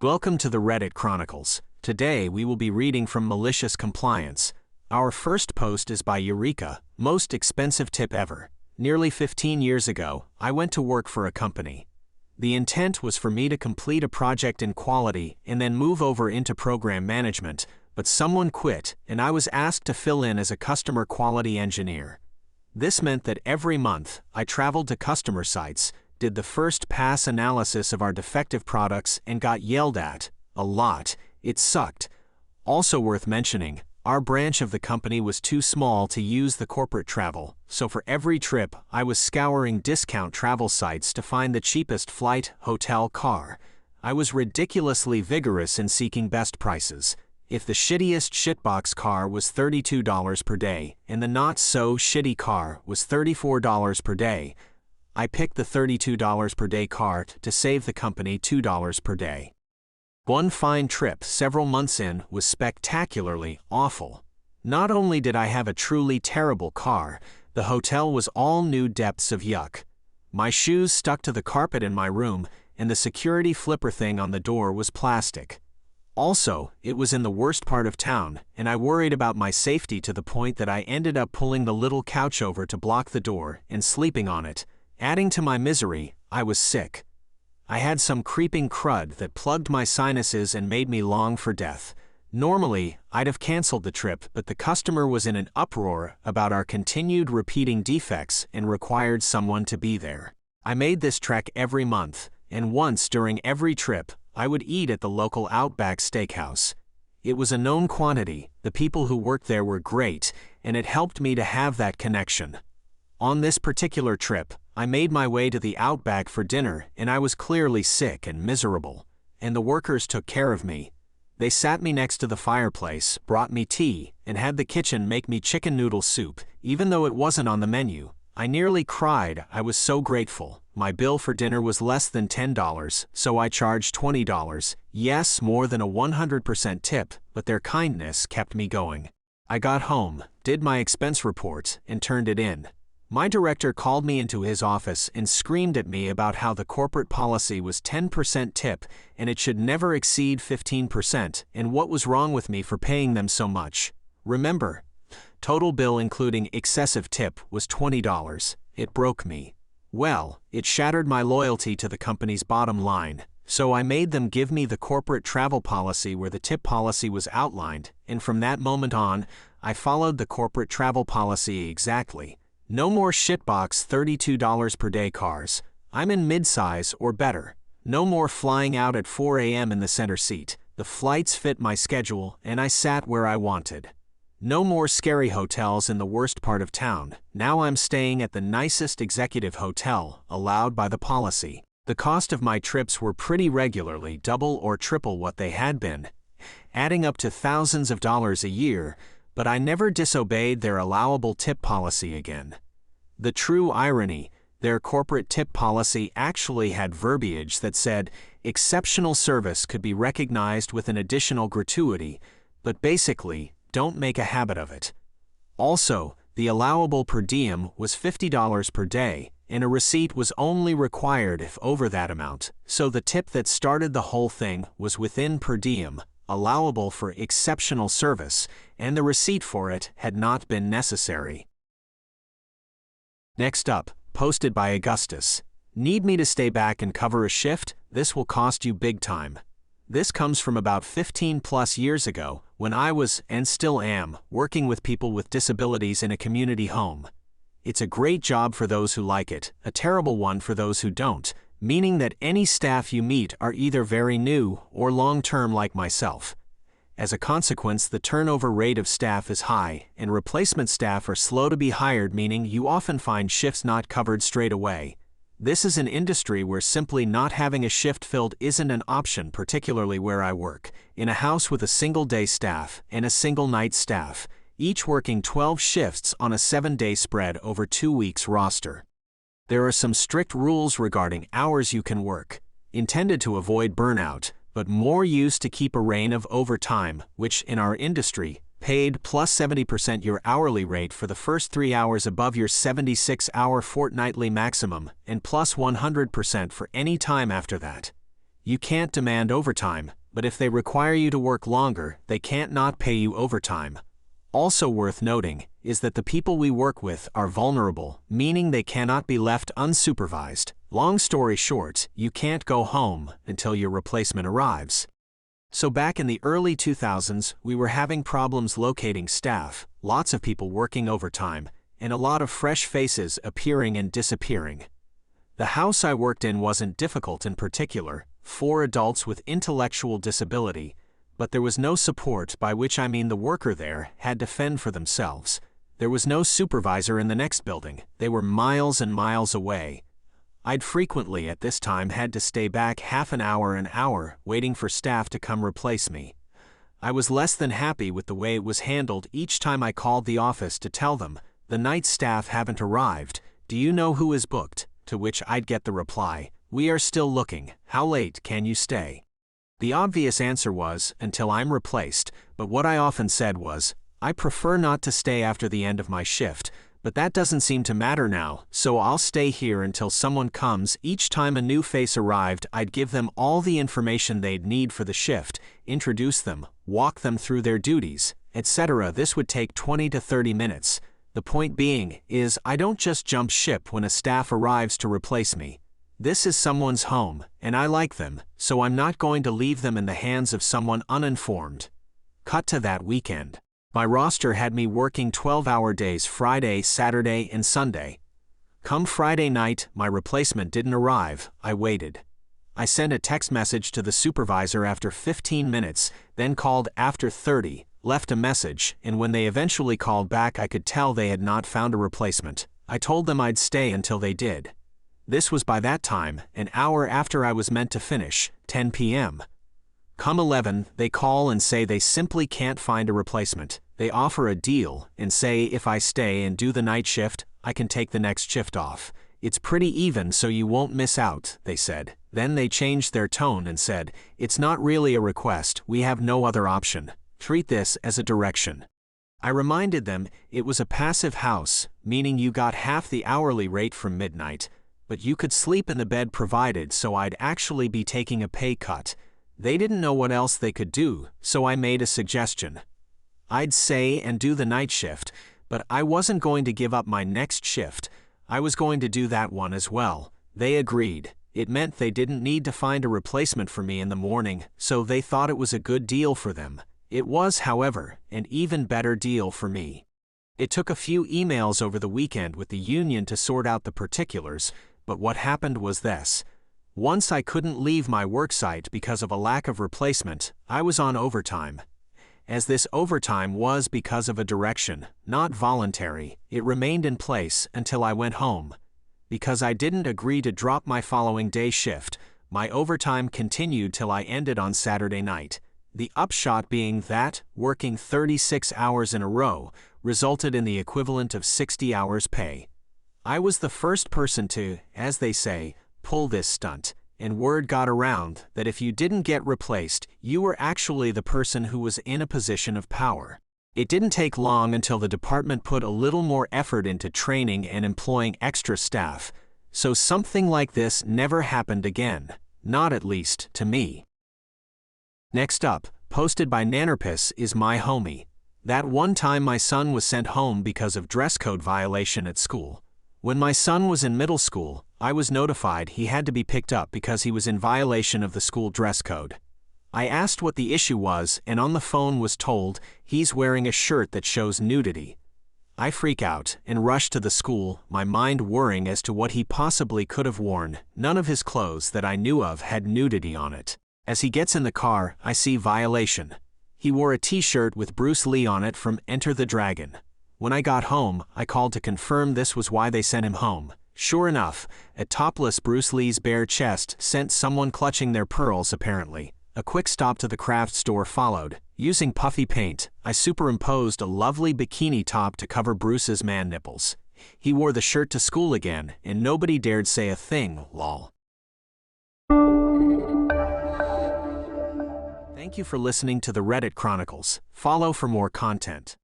Welcome to the Reddit Chronicles. Today we will be reading from Malicious Compliance. Our first post is by Eureka, most expensive tip ever. Nearly 15 years ago, I went to work for a company. The intent was for me to complete a project in quality and then move over into program management, but someone quit and I was asked to fill in as a customer quality engineer. This meant that every month, I traveled to customer sites, did the first pass analysis of our defective products and got yelled at, a lot. It sucked. Also worth mentioning, our branch of the company was too small to use the corporate travel, so for every trip I was scouring discount travel sites to find the cheapest flight, hotel, car. I was ridiculously vigorous in seeking best prices. If the shittiest shitbox car was $32 per day and the not-so-shitty car was $34 per day, I picked the $32 per day car to save the company $2 per day. One fine trip several months in was spectacularly awful. Not only did I have a truly terrible car, the hotel was all new depths of yuck. My shoes stuck to the carpet in my room, and the security flipper thing on the door was plastic. Also, it was in the worst part of town, and I worried about my safety to the point that I ended up pulling the little couch over to block the door and sleeping on it. Adding to my misery, I was sick. I had some creeping crud that plugged my sinuses and made me long for death. Normally, I'd have canceled the trip, but the customer was in an uproar about our continued repeating defects and required someone to be there. I made this trek every month, and once during every trip, I would eat at the local Outback Steakhouse. It was a known quantity, the people who worked there were great, and it helped me to have that connection. On this particular trip, I made my way to the Outback for dinner and I was clearly sick and miserable, and the workers took care of me. They sat me next to the fireplace, brought me tea, and had the kitchen make me chicken noodle soup, even though it wasn't on the menu. I nearly cried, I was so grateful. My bill for dinner was less than $10, so I charged $20. Yes, more than a 100% tip, but their kindness kept me going. I got home, did my expense report, and turned it in. My director called me into his office and screamed at me about how the corporate policy was 10% tip and it should never exceed 15%, and what was wrong with me for paying them so much. Remember, total bill including excessive tip was $20. It broke me. Well, it shattered my loyalty to the company's bottom line, so I made them give me the corporate travel policy where the tip policy was outlined, and from that moment on, I followed the corporate travel policy exactly. No more shitbox $32 per day cars. I'm in midsize or better. No more flying out at 4 a.m. in the center seat. The flights fit my schedule and I sat where I wanted. No more scary hotels in the worst part of town. Now I'm staying at the nicest executive hotel allowed by the policy. The cost of my trips were pretty regularly double or triple what they had been, adding up to thousands of dollars a year, but I never disobeyed their allowable tip policy again. The true irony, their corporate tip policy actually had verbiage that said exceptional service could be recognized with an additional gratuity, but basically, don't make a habit of it. Also, the allowable per diem was $50 per day, and a receipt was only required if over that amount, so the tip that started the whole thing was within per diem, allowable for exceptional service, and the receipt for it had not been necessary. Next up, posted by Augustus. Need me to stay back and cover a shift? This will cost you big time. This comes from about 15 plus years ago, when I was, and still am, working with people with disabilities in a community home. It's a great job for those who like it, a terrible one for those who don't, meaning that any staff you meet are either very new or long-term like myself. As a consequence, the turnover rate of staff is high, and replacement staff are slow to be hired, meaning you often find shifts not covered straight away. This is an industry where simply not having a shift filled isn't an option, particularly where I work, in a house with a single-day staff and a single-night staff, each working 12 shifts on a 7-day spread over 2 weeks roster. There are some strict rules regarding hours you can work, intended to avoid burnout, but more used to keep a rein of overtime, which in our industry, paid plus 70% your hourly rate for the first 3 hours above your 76-hour fortnightly maximum, and plus 100% for any time after that. You can't demand overtime, but if they require you to work longer, they can't not pay you overtime. Also worth noting is that the people we work with are vulnerable, meaning they cannot be left unsupervised. Long story short, you can't go home until your replacement arrives. So back in the early 2000s, we were having problems locating staff, lots of people working overtime, and a lot of fresh faces appearing and disappearing. The house I worked in wasn't difficult in particular, 4 adults with intellectual disability, but there was no support, by which I mean the worker there had to fend for themselves. There was no supervisor in the next building, they were miles and miles away. I'd frequently at this time had to stay back half an hour waiting for staff to come replace me. I was less than happy with the way it was handled each time I called the office to tell them, "The night staff haven't arrived, do you know who is booked?" To which I'd get the reply, "We are still looking, how late can you stay?" The obvious answer was, "Until I'm replaced," but what I often said was, "I prefer not to stay after the end of my shift, but that doesn't seem to matter now, so I'll stay here until someone comes." Each time a new face arrived, I'd give them all the information they'd need for the shift, introduce them, walk them through their duties, etc. This would take 20 to 30 minutes. The point being is, I don't just jump ship when a staff arrives to replace me. This is someone's home, and I like them, so I'm not going to leave them in the hands of someone uninformed. Cut to that weekend. My roster had me working 12-hour days Friday, Saturday, and Sunday. Come Friday night, my replacement didn't arrive. I waited. I sent a text message to the supervisor after 15 minutes, then called after 30, left a message, and when they eventually called back I could tell they had not found a replacement. I told them I'd stay until they did. This was by that time, an hour after I was meant to finish, 10 p.m. Come 11, they call and say they simply can't find a replacement. They offer a deal and say if I stay and do the night shift, I can take the next shift off. It's pretty even so you won't miss out, they said. Then they changed their tone and said, "It's not really a request, we have no other option. Treat this as a direction." I reminded them it was a passive house, meaning you got half the hourly rate from midnight, but you could sleep in the bed provided, so I'd actually be taking a pay cut. They didn't know what else they could do, so I made a suggestion. I'd say and do the night shift, but I wasn't going to give up my next shift. I was going to do that one as well. They agreed. It meant they didn't need to find a replacement for me in the morning, so they thought it was a good deal for them. It was, however, an even better deal for me. It took a few emails over the weekend with the union to sort out the particulars, but what happened was this. Once I couldn't leave my worksite because of a lack of replacement, I was on overtime. As this overtime was because of a direction, not voluntary, it remained in place until I went home. Because I didn't agree to drop my following day shift, my overtime continued till I ended on Saturday night. The upshot being that, working 36 hours in a row resulted in the equivalent of 60 hours pay. I was the first person to, as they say, pull this stunt, and word got around that if you didn't get replaced, you were actually the person who was in a position of power. It didn't take long until the department put a little more effort into training and employing extra staff, so something like this never happened again, not at least to me. Next up, posted by Nannerpus, is my homie. That one time my son was sent home because of dress code violation at school. When my son was in middle school, I was notified he had to be picked up because he was in violation of the school dress code. I asked what the issue was and on the phone was told he's wearing a shirt that shows nudity. I freak out and rush to the school, my mind worrying as to what he possibly could have worn. None of his clothes that I knew of had nudity on it. As he gets in the car, I see violation. He wore a t-shirt with Bruce Lee on it from Enter the Dragon. When I got home, I called to confirm this was why they sent him home. Sure enough, a topless Bruce Lee's bare chest sent someone clutching their pearls apparently. A quick stop to the craft store followed. Using puffy paint, I superimposed a lovely bikini top to cover Bruce's man nipples. He wore the shirt to school again, and nobody dared say a thing, lol. Thank you for listening to the Reddit Chronicles. Follow for more content.